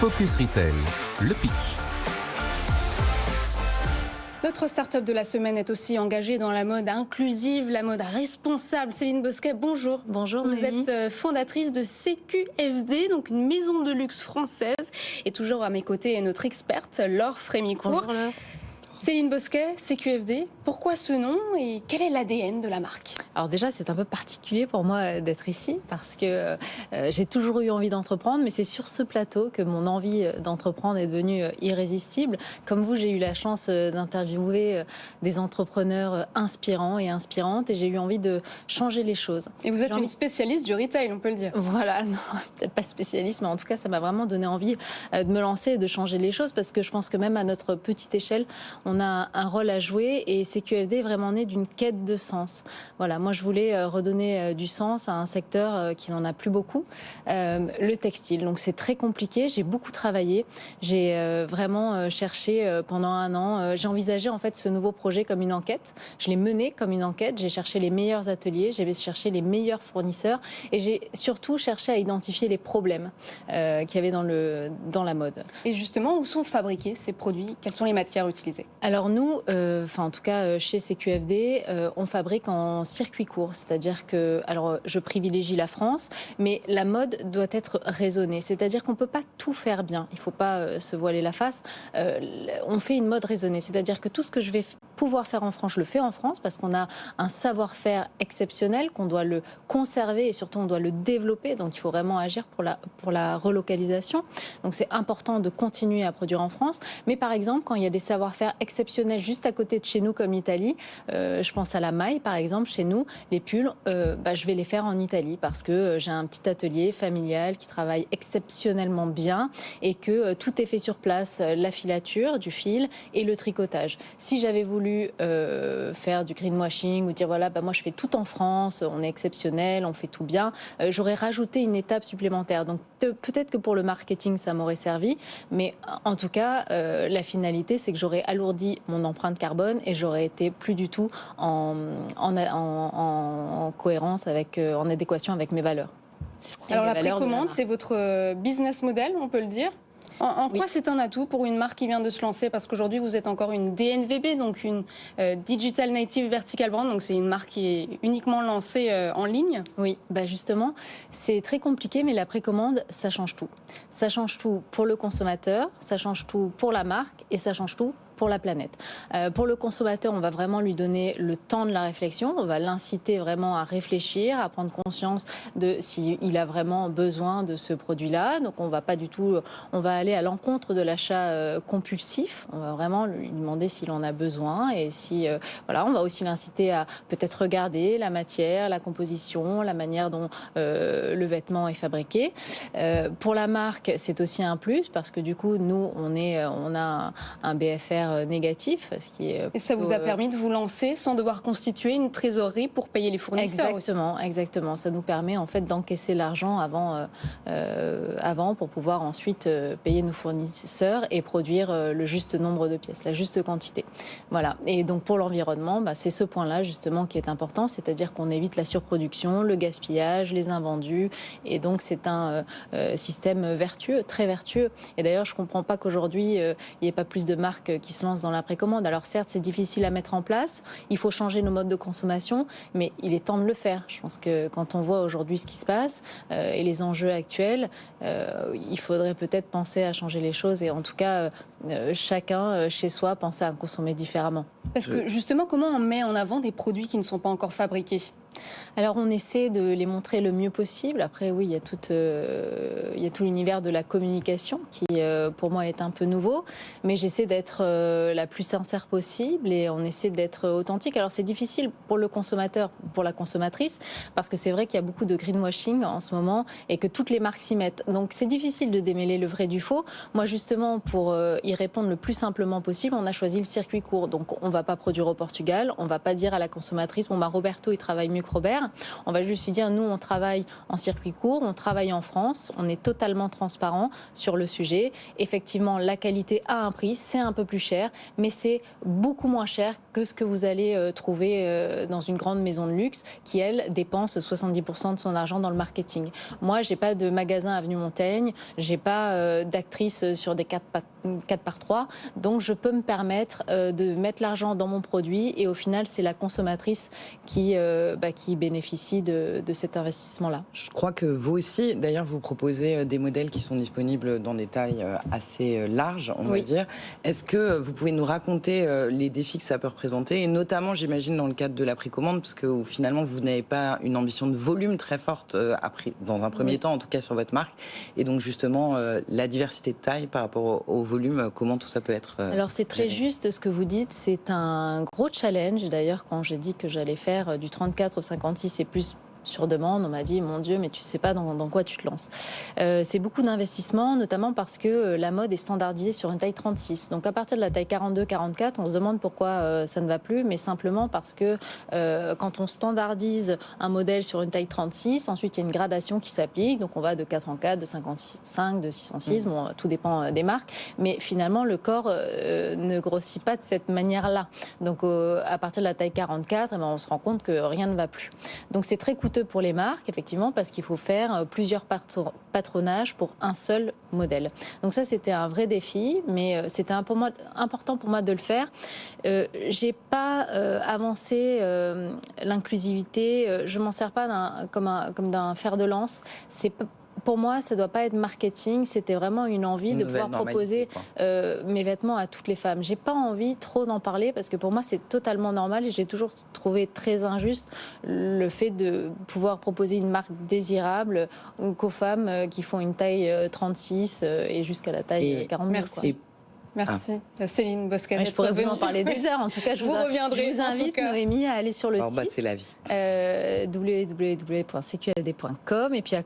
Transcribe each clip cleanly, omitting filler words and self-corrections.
Focus Retail, le pitch. Notre start-up de la semaine est aussi engagée dans la mode inclusive, la mode responsable. Céline Bosquet, bonjour. Bonjour. Vous êtes fondatrice de CQFD, donc une maison de luxe française. Et toujours à mes côtés est notre experte, Laure Frémicourt. Bonjour Laure. Céline Bosquet, CQFD, pourquoi ce nom et quel est l'ADN de la marque? Alors déjà, c'est un peu particulier pour moi d'être ici parce que j'ai toujours eu envie d'entreprendre, mais c'est sur ce plateau que mon envie d'entreprendre est devenue irrésistible. Comme vous, j'ai eu la chance d'interviewer des entrepreneurs inspirants et inspirantes et j'ai eu envie de changer les choses. Et vous êtes une spécialiste du retail, on peut le dire. Voilà, non, peut-être pas spécialiste, mais en tout cas, ça m'a vraiment donné envie de me lancer et de changer les choses parce que je pense que même à notre petite échelle, on a un rôle à jouer et CQFD est vraiment né d'une quête de sens. Voilà, moi je voulais redonner du sens à un secteur qui n'en a plus beaucoup, le textile. Donc c'est très compliqué, j'ai beaucoup travaillé, j'ai vraiment cherché pendant un an, j'ai envisagé en fait ce nouveau projet comme une enquête, je l'ai mené comme une enquête, j'ai cherché les meilleurs ateliers, j'ai cherché les meilleurs fournisseurs et j'ai surtout cherché à identifier les problèmes qu'il y avait dans la mode. Et justement, où sont fabriqués ces produits? Quelles sont les matières utilisées? Alors nous, en tout cas chez CQFD, on fabrique en circuit court, c'est-à-dire que, alors je privilégie la France, mais la mode doit être raisonnée, c'est-à-dire qu'on ne peut pas tout faire bien, il ne faut pas se voiler la face, on fait une mode raisonnée, c'est-à-dire que tout ce que je vais pouvoir faire en France, je le fais en France parce qu'on a un savoir-faire exceptionnel, qu'on doit le conserver et surtout on doit le développer, donc il faut vraiment agir pour la relocalisation, donc c'est important de continuer à produire en France, mais par exemple quand il y a des savoir-faire exceptionnels juste à côté de chez nous comme l'Italie, je pense à la maille par exemple, chez nous, les pulls, je vais les faire en Italie parce que j'ai un petit atelier familial qui travaille exceptionnellement bien et que tout est fait sur place, la filature du fil et le tricotage. Si j'avais voulu faire du greenwashing ou dire voilà, moi je fais tout en France, on est exceptionnel, on fait tout bien, j'aurais rajouté une étape supplémentaire. Donc peut-être que pour le marketing ça m'aurait servi, mais en tout cas la finalité c'est que j'aurais alourdi mon empreinte carbone et j'aurais été plus du tout en cohérence en adéquation avec mes valeurs. Alors la précommande, c'est votre business model, on peut le dire. En quoi c'est un atout pour une marque qui vient de se lancer? Parce qu'aujourd'hui, vous êtes encore une DNVB, donc une Digital Native Vertical Brand, donc c'est une marque qui est uniquement lancée en ligne. Oui, justement, c'est très compliqué, mais la précommande, ça change tout. Ça change tout pour le consommateur, ça change tout pour la marque et ça change tout pour la planète. Pour le consommateur, on va vraiment lui donner le temps de la réflexion, on va l'inciter vraiment à réfléchir, à prendre conscience de s'il a vraiment besoin de ce produit-là. Donc on va pas du tout, on va aller à l'encontre de l'achat compulsif, on va vraiment lui demander s'il en a besoin et si, on va aussi l'inciter à peut-être regarder la matière, la composition, la manière dont le vêtement est fabriqué. Pour la marque, c'est aussi un plus parce que du coup, nous, on a un BFR négatif, ce qui est et ça vous a permis de vous lancer sans devoir constituer une trésorerie pour payer les fournisseurs. Exactement. Ça nous permet en fait d'encaisser l'argent avant pour pouvoir ensuite payer nos fournisseurs et produire le juste nombre de pièces, la juste quantité. Voilà. Et donc pour l'environnement, c'est ce point-là justement qui est important, c'est-à-dire qu'on évite la surproduction, le gaspillage, les invendus, et donc c'est un système vertueux, très vertueux. Et d'ailleurs, je comprends pas qu'aujourd'hui il n'y ait pas plus de marques qui se lancent dans la précommande. Alors certes, c'est difficile à mettre en place, il faut changer nos modes de consommation, mais il est temps de le faire. Je pense que quand on voit aujourd'hui ce qui se passe et les enjeux actuels, il faudrait peut-être penser à changer les choses et en tout cas, chacun chez soi penser à consommer différemment. Parce que justement, comment on met en avant des produits qui ne sont pas encore fabriqués ? Alors on essaie de les montrer le mieux possible. Après oui, il y a tout l'univers de la communication qui pour moi est un peu nouveau, mais j'essaie d'être la plus sincère possible et on essaie d'être authentique. Alors c'est difficile pour le consommateur, pour la consommatrice, parce que c'est vrai qu'il y a beaucoup de greenwashing en ce moment et que toutes les marques s'y mettent. Donc c'est difficile de démêler le vrai du faux. Moi justement, pour y répondre le plus simplement possible, on a choisi le circuit court. Donc on ne va pas produire au Portugal, on ne va pas dire à la consommatrice, Roberto il travaille mieux Jean-Luc Robert. On va juste lui dire, nous, on travaille en circuit court, on travaille en France, on est totalement transparent sur le sujet. Effectivement, la qualité a un prix, c'est un peu plus cher, mais c'est beaucoup moins cher que ce que vous allez trouver dans une grande maison de luxe qui, elle, dépense 70% de son argent dans le marketing. Moi, j'ai pas de magasin avenue Montaigne, j'ai pas d'actrice sur des 4x3, donc je peux me permettre de mettre l'argent dans mon produit et au final, c'est la consommatrice qui bénéficie de cet investissement-là. Je crois que vous aussi, d'ailleurs, vous proposez des modèles qui sont disponibles dans des tailles assez larges, on va dire. Est-ce que vous pouvez nous raconter les défis que ça peut représenter, et notamment, j'imagine, dans le cadre de la précommande, parce que finalement, vous n'avez pas une ambition de volume très forte dans un premier temps, en tout cas sur votre marque, et donc justement, la diversité de taille par rapport au volume, comment tout ça peut être Alors c'est très juste ce que vous dites, c'est un gros challenge. D'ailleurs, quand j'ai dit que j'allais faire du 34 au 56 et plus sur demande, on m'a dit, mon Dieu, mais tu sais pas dans quoi tu te lances. C'est beaucoup d'investissement, notamment parce que la mode est standardisée sur une taille 36. Donc à partir de la taille 42-44, on se demande pourquoi ça ne va plus, mais simplement parce que quand on standardise un modèle sur une taille 36, ensuite il y a une gradation qui s'applique, donc on va de 4 en 4, de 5 en 5, de 6 en 6, bon, tout dépend des marques, mais finalement le corps ne grossit pas de cette manière-là. Donc à partir de la taille 44, on se rend compte que rien ne va plus. Donc c'est très coûteux pour les marques, effectivement, parce qu'il faut faire plusieurs patronages pour un seul modèle. Donc ça, c'était un vrai défi, mais c'était important pour moi de le faire. J'ai pas avancé l'inclusivité, je m'en sers pas comme d'un fer de lance. Pour moi, ça ne doit pas être marketing, c'était vraiment une envie de pouvoir proposer mes vêtements à toutes les femmes. J'ai pas envie trop d'en parler parce que pour moi, c'est totalement normal et j'ai toujours trouvé très injuste le fait de pouvoir proposer une marque désirable qu'aux femmes qui font une taille 36 et jusqu'à la taille 42. Merci. Merci, Céline Bosquet. Je pourrais vous en parler des heures. En tout cas, je vous invite, Noémie, à aller sur le site c'est la vie. www.cqfd.com et puis à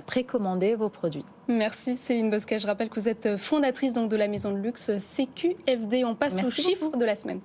précommander vos produits. Merci Céline Bosquet. Je rappelle que vous êtes fondatrice donc de la maison de luxe CQFD. On passe au chiffre de la semaine.